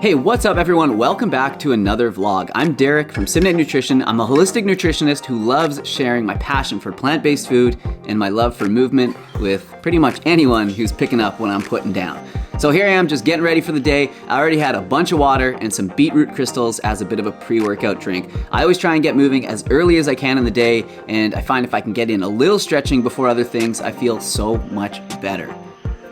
Hey, what's up everyone? Welcome back to another vlog. I'm Derek from Simnett Nutrition. I'm a holistic nutritionist who loves sharing my passion for plant-based food and my love for movement with pretty much anyone who's picking up what I'm putting down. So here I am just getting ready for the day. I already had a bunch of water and some beetroot crystals as a bit of a pre-workout drink. I always try and get moving as early as I can in the day, and I find if I can get in a little stretching before other things, I feel so much better.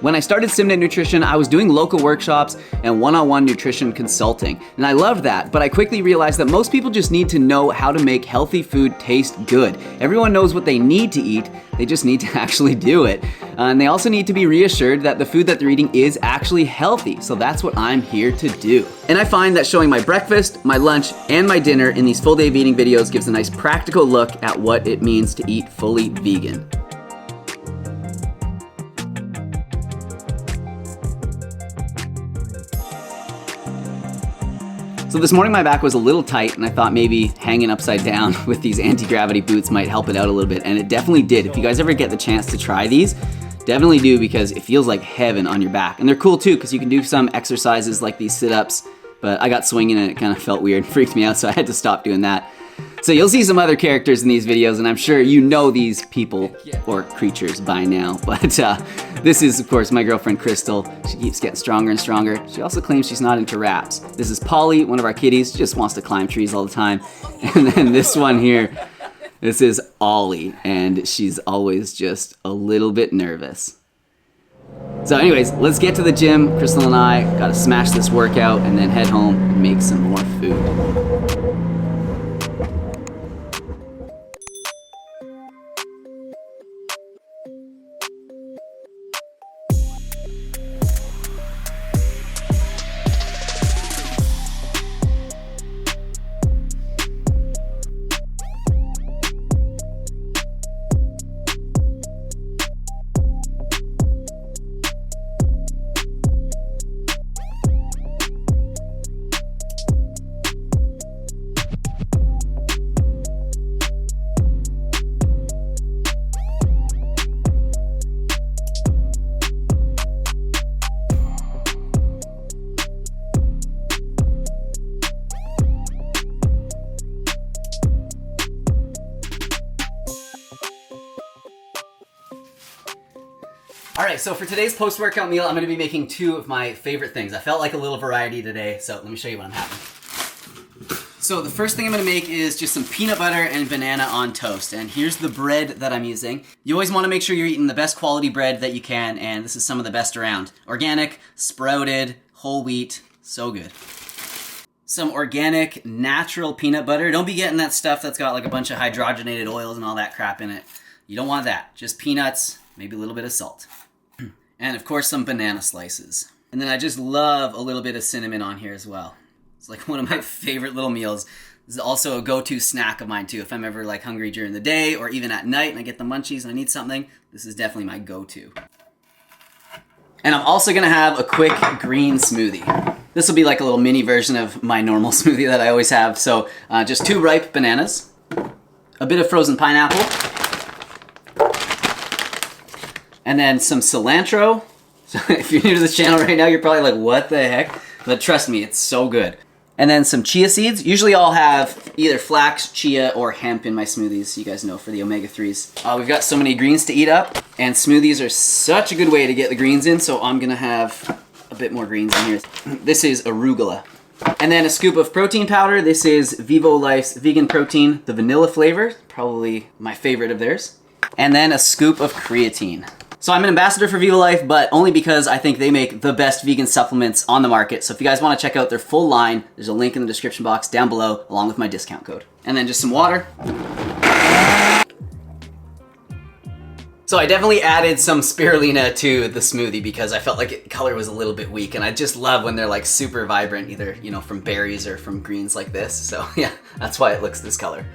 When I started Simnett Nutrition, I was doing local workshops and one-on-one nutrition consulting, and I loved that, but I quickly realized that most people just need to know how to make healthy food taste good. Everyone knows what they need to eat, they just need to actually do it. And they also need to be reassured that the food that they're eating is actually healthy, so that's what I'm here to do. And I find that showing my breakfast, my lunch, and my dinner in these full day of eating videos gives a nice practical look at what it means to eat fully vegan. So this morning my back was a little tight and I thought maybe hanging upside down with these anti-gravity boots might help it out a little bit, and it definitely did. If you guys ever get the chance to try these, definitely do, because it feels like heaven on your back. And they're cool too, because you can do some exercises like these sit-ups, but I got swinging and it kind of felt weird and freaked me out, so I had to stop doing that. So you'll see some other characters in these videos, and I'm sure you know these people or creatures by now, but this is, of course, my girlfriend Crystal. She keeps getting stronger and stronger. She also claims she's not into wraps. This is Polly, one of our kitties. She just wants to climb trees all the time. And then this one here, this is Ollie, and she's always just a little bit nervous. So anyways, let's get to the gym. Crystal and I gotta smash this workout and then head home and make some more food. Alright, so for today's post-workout meal, I'm going to be making two of my favorite things. I felt like a little variety today, so let me show you what I'm having. So the first thing I'm going to make is just some peanut butter and banana on toast. And here's the bread that I'm using. You always want to make sure you're eating the best quality bread that you can, and this is some of the best around. Organic, sprouted, whole wheat, so good. Some organic, natural peanut butter. Don't be getting that stuff that's got like a bunch of hydrogenated oils and all that crap in it. You don't want that. Just peanuts, maybe a little bit of salt. And of course some banana slices. And then I just love a little bit of cinnamon on here as well. It's like one of my favorite little meals. This is also a go-to snack of mine too. If I'm ever like hungry during the day or even at night and I get the munchies and I need something, this is definitely my go-to. And I'm also gonna have a quick green smoothie. This will be like a little mini version of my normal smoothie that I always have. So just 2 ripe bananas, a bit of frozen pineapple, and then some cilantro. So if you're new to this channel right now, you're probably like, what the heck? But trust me, it's so good. And then some chia seeds. Usually I'll have either flax, chia, or hemp in my smoothies, you guys know, for the omega-3s. We've got so many greens to eat up, and smoothies are such a good way to get the greens in, so I'm gonna have a bit more greens in here. This is arugula. And then a scoop of protein powder. This is Vivo Life's vegan protein, the vanilla flavor, probably my favorite of theirs. And then a scoop of creatine. So I'm an ambassador for Vivo Life, but only because I think they make the best vegan supplements on the market. So if you guys want to check out their full line, there's a link in the description box down below, along with my discount code. And then just some water. So I definitely added some spirulina to the smoothie because I felt like the color was a little bit weak, and I just love when they're like super vibrant, either, you know, from berries or from greens like this. So yeah, that's why it looks this color.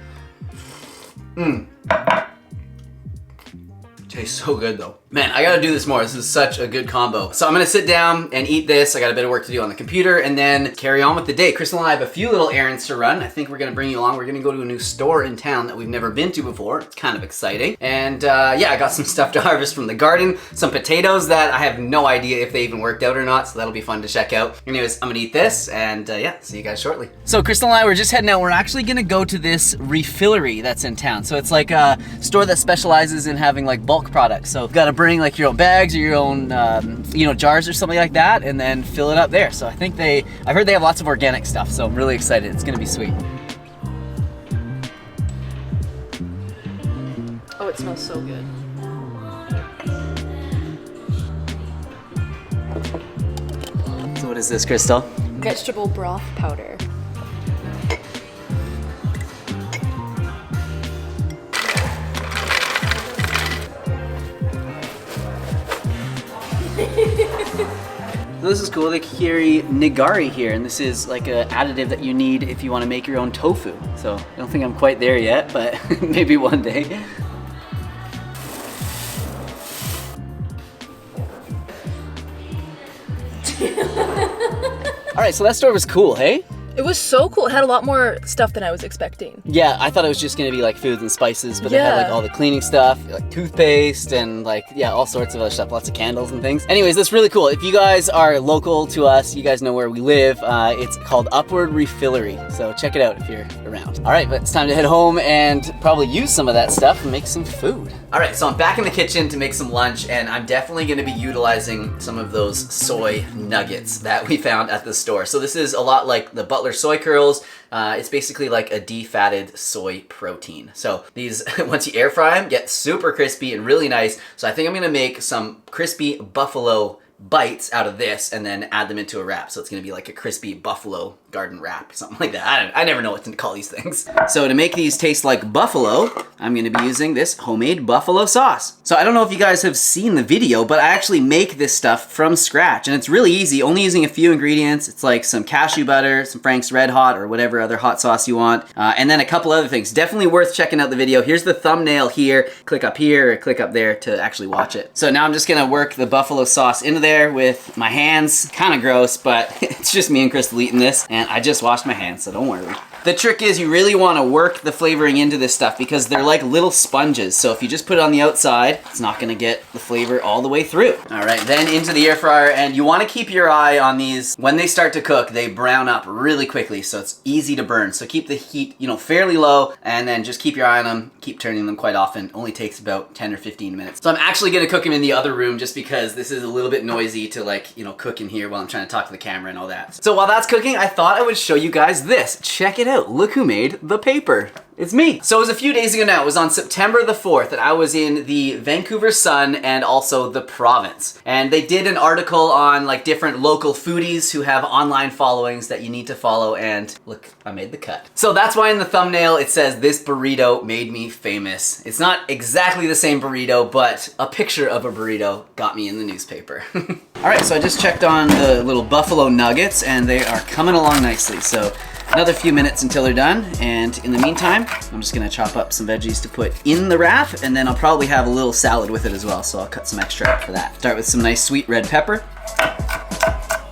Tastes so good though. Man, I gotta do this more. This is such a good combo. So I'm gonna sit down and eat this. I got a bit of work to do on the computer and then carry on with the day. Crystal and I have a few little errands to run. I think we're gonna bring you along. We're gonna go to a new store in town that we've never been to before. It's kind of exciting. And yeah, I got some stuff to harvest from the garden, some potatoes that I have no idea if they even worked out or not, so that'll be fun to check out. Anyways, I'm gonna eat this and yeah, see you guys shortly. So Crystal and I were just heading out. We're actually gonna go to this Refillery that's in town. So it's like a store that specializes in having like bulk products. So you've got to bring like your own bags or your own, you know, jars or something like that, and then fill it up there. So I think I've heard they have lots of organic stuff. So I'm really excited. It's gonna be sweet. Oh, it smells so good. So what is this, Crystal? Vegetable broth powder. So this is cool. They carry nigari here, and this is like an additive that you need if you want to make your own tofu. So I don't think I'm quite there yet, but maybe one day. All right, so that store was cool, hey? It was so cool. It had a lot more stuff than I was expecting. Yeah, I thought it was just gonna be like foods and spices, but they had like all the cleaning stuff, like toothpaste and like, yeah, all sorts of other stuff, lots of candles and things. Anyways, that's really cool. If you guys are local to us, you guys know where we live, it's called Upward Refillery. So check it out if you're around. All right, but it's time to head home and probably use some of that stuff and make some food. All right, so I'm back in the kitchen to make some lunch, and I'm definitely gonna be utilizing some of those soy nuggets that we found at the store. So this is a lot like the Butler soy curls. It's basically like a defatted soy protein. So these, once you air fry them, get super crispy and really nice. So I think I'm gonna make some crispy buffalo bites out of this and then add them into a wrap. So it's gonna be like a crispy buffalo garden wrap, something like that. I never know what to call these things. So to make these taste like buffalo, I'm gonna be using this homemade buffalo sauce. So I don't know if you guys have seen the video, but I actually make this stuff from scratch, and it's really easy, only using a few ingredients. It's like some cashew butter, some Frank's Red Hot, or whatever other hot sauce you want, and then a couple other things. Definitely worth checking out the video. Here's the thumbnail here. Click up here or click up there to actually watch it. So now I'm just gonna work the buffalo sauce into there with my hands. Kind of gross, but it's just me and Crystal eating this, and I just washed my hands, so don't worry. The trick is you really want to work the flavoring into this stuff because they're like little sponges. So if you just put it on the outside, it's not going to get the flavor all the way through. All right, then into the air fryer, and you want to keep your eye on these. When they start to cook, they brown up really quickly, so it's easy to burn. So keep the heat, you know, fairly low, and then just keep your eye on them. Keep turning them quite often. Only takes about 10 or 15 minutes. So I'm actually going to cook them in the other room just because this is a little bit noisy to like, you know, cook in here while I'm trying to talk to the camera and all that. So while that's cooking, I thought I would show you guys this. Check it out. Look who made the paper. It's me. So it was a few days ago now. It was on September the 4th that I was in the Vancouver Sun and also the Province. And they did an article on like different local foodies who have online followings that you need to follow, and look, I made the cut. So that's why in the thumbnail it says, "This burrito made me famous." It's not exactly the same burrito, but a picture of a burrito got me in the newspaper. All right, so I just checked on the little buffalo nuggets and they are coming along nicely. So another few minutes until they're done, and in the meantime, I'm just gonna chop up some veggies to put in the wrap, and then I'll probably have a little salad with it as well, so I'll cut some extra up for that. Start with some nice sweet red pepper,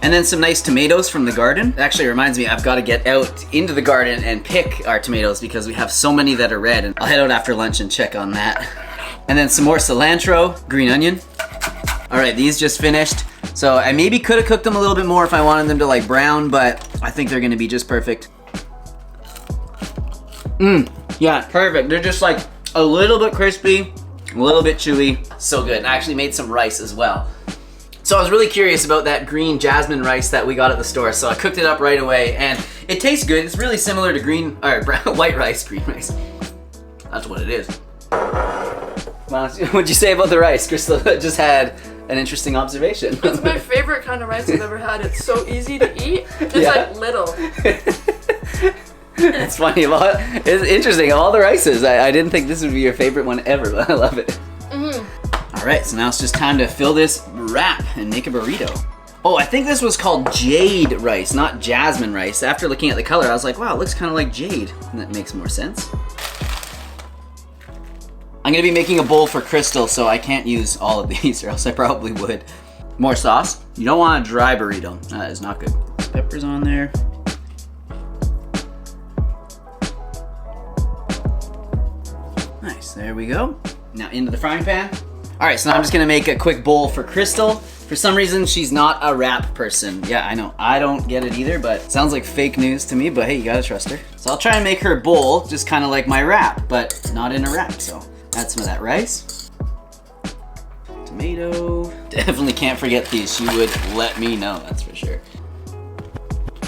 and then some nice tomatoes from the garden. It actually reminds me, I've gotta get out into the garden and pick our tomatoes because we have so many that are red, and I'll head out after lunch and check on that. And then some more cilantro, green onion. All right, these just finished. So I maybe could have cooked them a little bit more if I wanted them to like brown, but I think they're gonna be just perfect. Yeah, perfect. They're just like a little bit crispy, a little bit chewy. So good. And I actually made some rice as well. So I was really curious about that green jasmine rice that we got at the store, so I cooked it up right away, and it tastes good. It's really similar to white rice, green rice. That's what it is. What'd you say about the rice? Crystal just had an interesting observation. It's my favorite kind of rice I've ever had. It's so easy to eat. It's like little. It's funny. It's interesting. Of all the rices, I didn't think this would be your favorite one ever, but I love it. All right, so now it's just time to fill this wrap and make a burrito. Oh, I think this was called jade rice, not jasmine rice. After looking at the color, I was like, wow, it looks kind of like jade. And that makes more sense. I'm gonna be making a bowl for Crystal, so I can't use all of these or else I probably would. More sauce. You don't want a dry burrito. That is not good. Peppers on there. Nice, there we go. Now into the frying pan. All right, so now I'm just gonna make a quick bowl for Crystal. For some reason, she's not a wrap person. Yeah, I know, I don't get it either, but it sounds like fake news to me, but hey, you gotta trust her. So I'll try and make her a bowl, just kind of like my wrap, but not in a wrap, so add some of that rice. Tomato. Definitely can't forget these. She would let me know, that's for sure.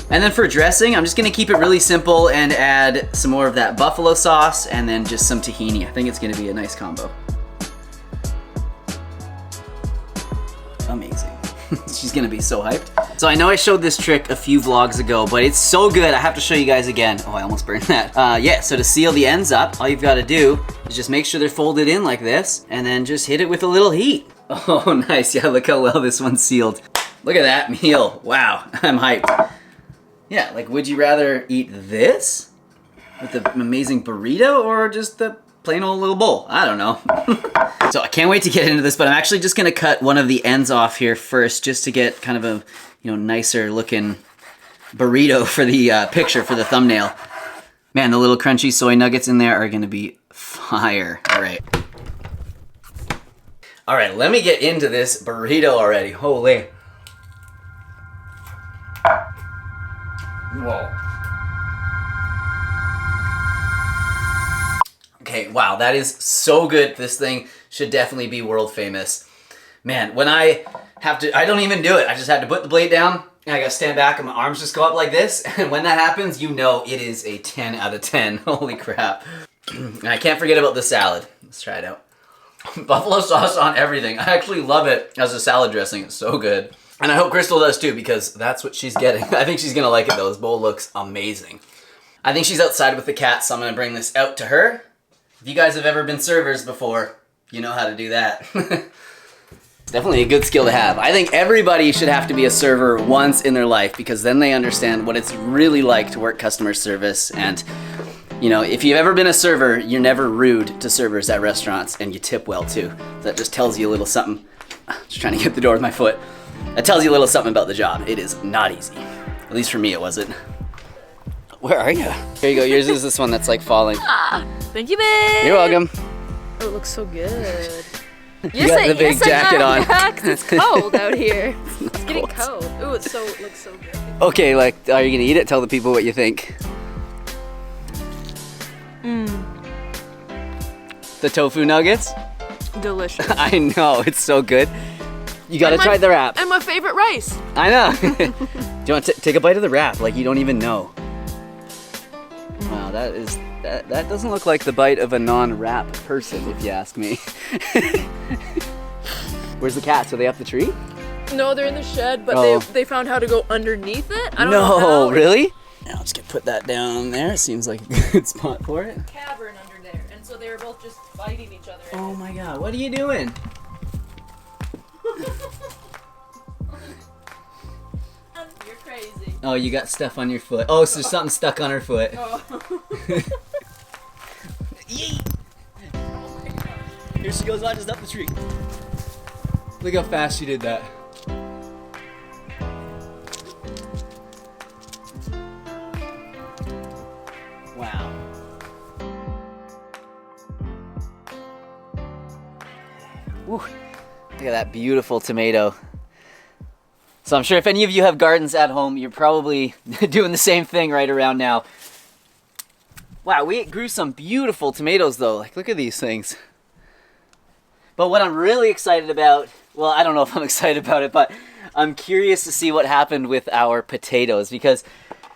And then for dressing, I'm just gonna keep it really simple and add some more of that buffalo sauce and then just some tahini. I think it's gonna be a nice combo. Amazing. She's gonna be so hyped. So I know I showed this trick a few vlogs ago, but it's so good, I have to show you guys again. Oh, I almost burned that. Yeah, so to seal the ends up, all you've gotta do is just make sure they're folded in like this, and then just hit it with a little heat. Oh, nice, yeah, look how well this one's sealed. Look at that meal, wow, I'm hyped. Yeah, like would you rather eat this with the amazing burrito or just the plain old little bowl? I don't know. So I can't wait to get into this, but I'm actually just gonna cut one of the ends off here first just to get kind of a, you know, nicer looking burrito for the picture, for the thumbnail. Man, the little crunchy soy nuggets in there are gonna be fire. All right. All right, let me get into this burrito already. Holy. Whoa. Okay, wow, that is so good. This thing should definitely be world famous. Man, when I have to, I don't even do it. I just have to put the blade down, and I gotta stand back, and my arms just go up like this. And when that happens, you know it is a 10 out of 10. Holy crap. And I can't forget about the salad. Let's try it out. Buffalo sauce on everything. I actually love it as a salad dressing. It's so good. And I hope Crystal does too, because that's what she's getting. I think she's gonna like it though. This bowl looks amazing. I think she's outside with the cat, so I'm gonna bring this out to her. If you guys have ever been servers before, you know how to do that. Definitely a good skill to have. I think everybody should have to be a server once in their life, because then they understand what it's really like to work customer service. And you know, if you've ever been a server, you're never rude to servers at restaurants, and you tip well too. That just tells you a little something. Just trying to get the door with my foot. That tells you a little something about the job. It is not easy. At least for me, it wasn't. Where are you? Here you go. Yours is this one that's like falling. Ah, thank you, babe. You're welcome. Oh, it looks so good. You got the big jacket on. Yeah, 'cause it's cold out here. It's getting cold. Ooh, it looks so good. Okay, like, are you gonna eat it? Tell the people what you think. The tofu nuggets? Delicious. I know, it's so good. You gotta try the wrap. And my favorite rice. I know. Do you want to take a bite of the wrap? Like you don't even know. Wow, that doesn't look like the bite of a non-wrap person, if you ask me. Where's the cats? Are they up the tree? No, they're in the shed, but they found how to go underneath it. I don't know how. No, really? Now let's put that down there. Seems like a good spot for it. Cavern under there, and so they were both just fighting each other. Oh my god, what are you doing? You're crazy. Oh, you got stuff on your foot. Oh, so there's something stuck on her foot. Oh. Yeet! Oh my god. Here she goes on just up the tree. Look how fast she did that. Wow. Woo. Look at that beautiful tomato. So I'm sure if any of you have gardens at home, you're probably doing the same thing right around now. Wow, we grew some beautiful tomatoes though. Like, look at these things. But what I'm really excited about, well, I don't know if I'm excited about it, but I'm curious to see what happened with our potatoes, because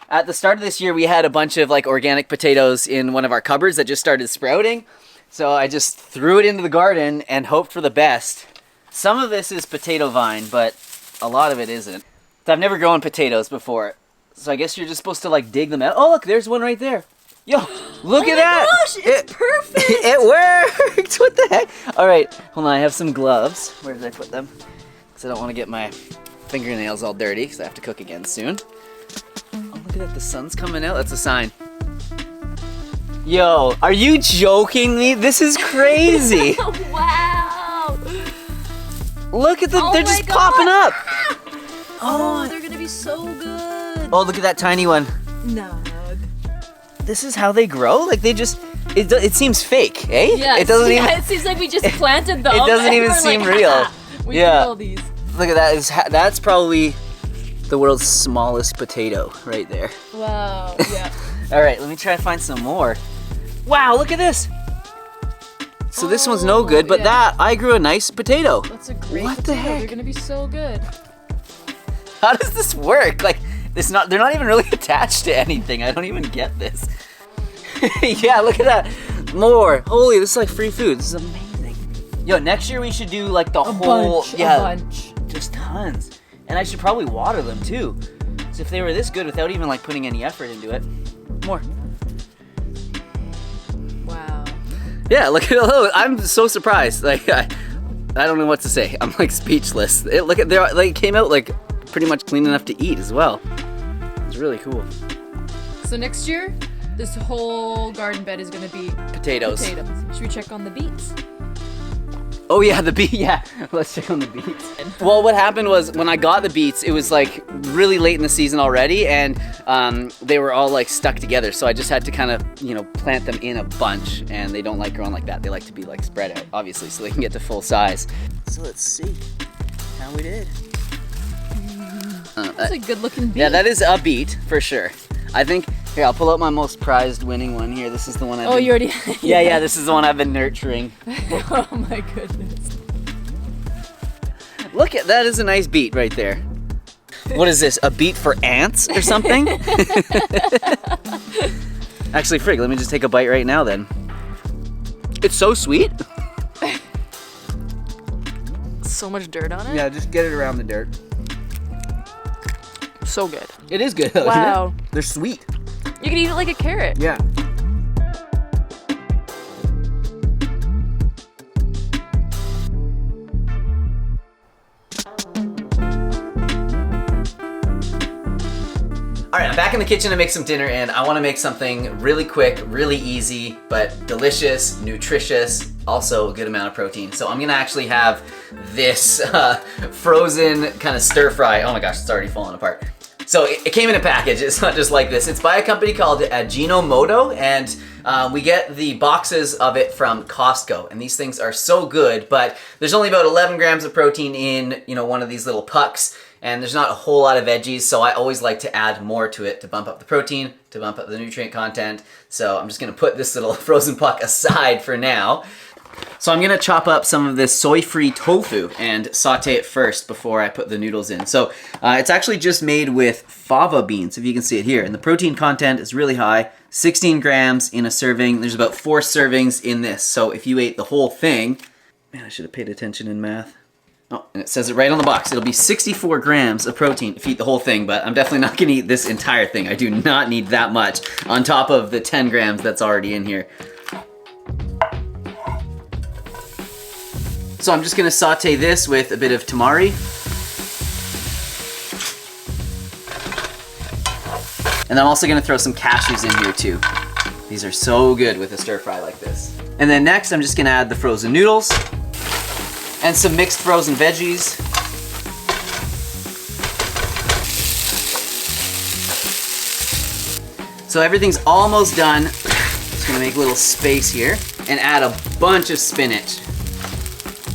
at the start of this year, we had a bunch of like organic potatoes in one of our cupboards that just started sprouting. So I just threw it into the garden and hoped for the best. Some of this is potato vine, but a lot of it isn't. So I've never grown potatoes before. So I guess you're just supposed to like dig them out. Oh, look, there's one right there. Yo, look at that. Oh my gosh, it's perfect. It worked. What the heck? All right, hold on. I have some gloves. Where did I put them? Because I don't want to get my fingernails all dirty because I have to cook again soon. Oh, look at that. The sun's coming out. That's a sign. Yo, are you joking me? This is crazy. Wow. Look at them, Oh they're my just God. popping up. Oh, they're gonna be so good. Oh, look at that tiny one. No. This is how they grow? Like they just, it seems fake, eh? Yeah, It doesn't even, it seems like we just planted them. it doesn't and even we're seem like, real. We Yeah. can all these. look at that. That's probably the world's smallest potato right there. Wow, yeah. All right, let me try to find some more. Wow, look at this. So this one's no good, but yeah. I grew a nice potato. That's a great What the potato. heck? They're gonna be so good. How does this work? Like, they're not even really attached to anything. I don't even get this. Yeah, look at that. More. Holy, this is like free food. This is amazing. Yo, next year we should do like the whole, A bunch. just tons. And I should probably water them too. So if they were this good without even like putting any effort into it. More. Wow. Yeah, look at it. I'm so surprised. Like, I don't know what to say. I'm like speechless. They came out like pretty much clean enough to eat as well. It's really cool. So next year, this whole garden bed is gonna be Potatoes. Should we check on the beets? Oh yeah, the beet. Yeah, let's check on the beets. Well, what happened was when I got the beets, it was like really late in the season already, and they were all like stuck together. So I just had to kind of, plant them in a bunch, and they don't like growing like that. They like to be like spread out, obviously, so they can get to full size. So let's see how we did. That's a good-looking beet. Yeah, that is a beet for sure. I think. Here, I'll pull out my most prized winning one here. This is the one I've been... you already... Yeah, this is the one I've been nurturing. Oh my goodness. Look at that, is a nice beet right there. What is this, a beet for ants or something? Actually, frig, let me just take a bite right now then. It's so sweet. So much dirt on it? Yeah, just get it around the dirt. So good. It is good though, Wow. isn't it? They're sweet. You can eat it like a carrot. Yeah. All right, I'm back in the kitchen to make some dinner, and I want to make something really quick, really easy, but delicious, nutritious, also a good amount of protein. So I'm gonna actually have this frozen kind of stir fry. Oh my gosh, it's already falling apart. So it came in a package. It's not just like this. It's by a company called Ajinomoto, and we get the boxes of it from Costco. And these things are so good, but there's only about 11 grams of protein in, one of these little pucks, and there's not a whole lot of veggies. So I always like to add more to it to bump up the protein, to bump up the nutrient content. So I'm just gonna put this little frozen puck aside for now. So I'm gonna chop up some of this soy-free tofu and saute it first before I put the noodles in. So it's actually just made with fava beans, if you can see it here. And the protein content is really high, 16 grams in a serving. There's about 4 servings in this. So if you ate the whole thing, man, I should have paid attention in math. Oh, and it says it right on the box. It'll be 64 grams of protein if you eat the whole thing, but I'm definitely not gonna eat this entire thing. I do not need that much on top of the 10 grams that's already in here. So I'm just gonna saute this with a bit of tamari. And I'm also gonna throw some cashews in here too. These are so good with a stir fry like this. And then next I'm just gonna add the frozen noodles and some mixed frozen veggies. So everything's almost done. Just gonna make a little space here and add a bunch of spinach.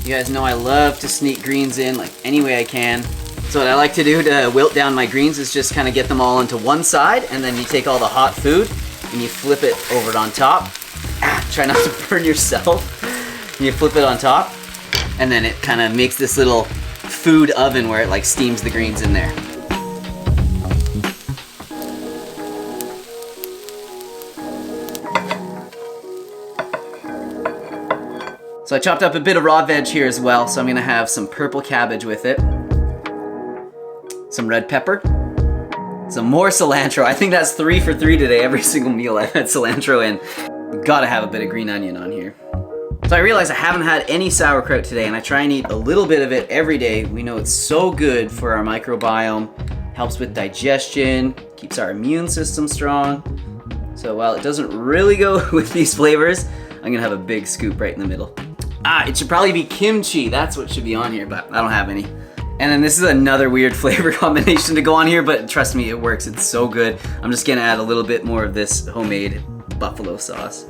You guys know I love to sneak greens in like any way I can. So what I like to do to wilt down my greens is just kind of get them all into one side, and then you take all the hot food and you flip it over on top. Try not to burn yourself. You flip it on top, and then it kind of makes this little food oven where it like steams the greens in there. So I chopped up a bit of raw veg here as well, so I'm gonna have some purple cabbage with it, some red pepper, some more cilantro. I think that's 3 for 3 today. Every single meal I've had cilantro in. Gotta have a bit of green onion on here. So I realized I haven't had any sauerkraut today, and I try and eat a little bit of it every day. We know it's so good for our microbiome, helps with digestion, keeps our immune system strong. So while it doesn't really go with these flavors, I'm gonna have a big scoop right in the middle. It should probably be kimchi. That's what should be on here, but I don't have any. And then this is another weird flavor combination to go on here, but trust me, it works. It's so good. I'm just gonna add a little bit more of this homemade buffalo sauce.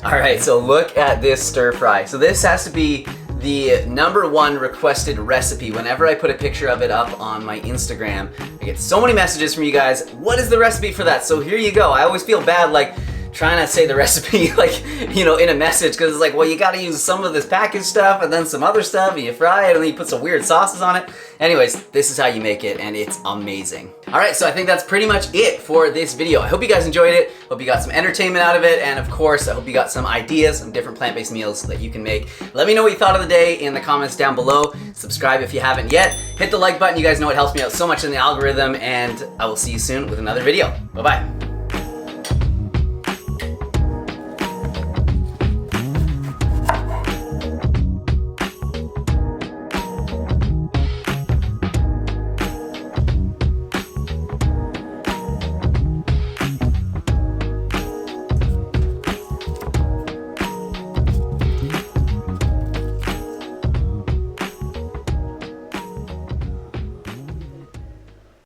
All right, so look at this stir fry. So this has to be the #1 requested recipe. Whenever I put a picture of it up on my Instagram, I get so many messages from you guys. What is the recipe for that? So here you go. I always feel bad like trying to say the recipe like, you know, in a message, because it's like, well, you gotta use some of this packaged stuff and then some other stuff and you fry it and then you put some weird sauces on it. Anyways, this is how you make it and it's amazing. All right, so I think that's pretty much it for this video. I hope you guys enjoyed it. Hope you got some entertainment out of it. And of course, I hope you got some ideas, some different plant-based meals that you can make. Let me know what you thought of the day in the comments down below. Subscribe if you haven't yet. Hit the like button. You guys know it helps me out so much in the algorithm, and I will see you soon with another video. Bye-bye.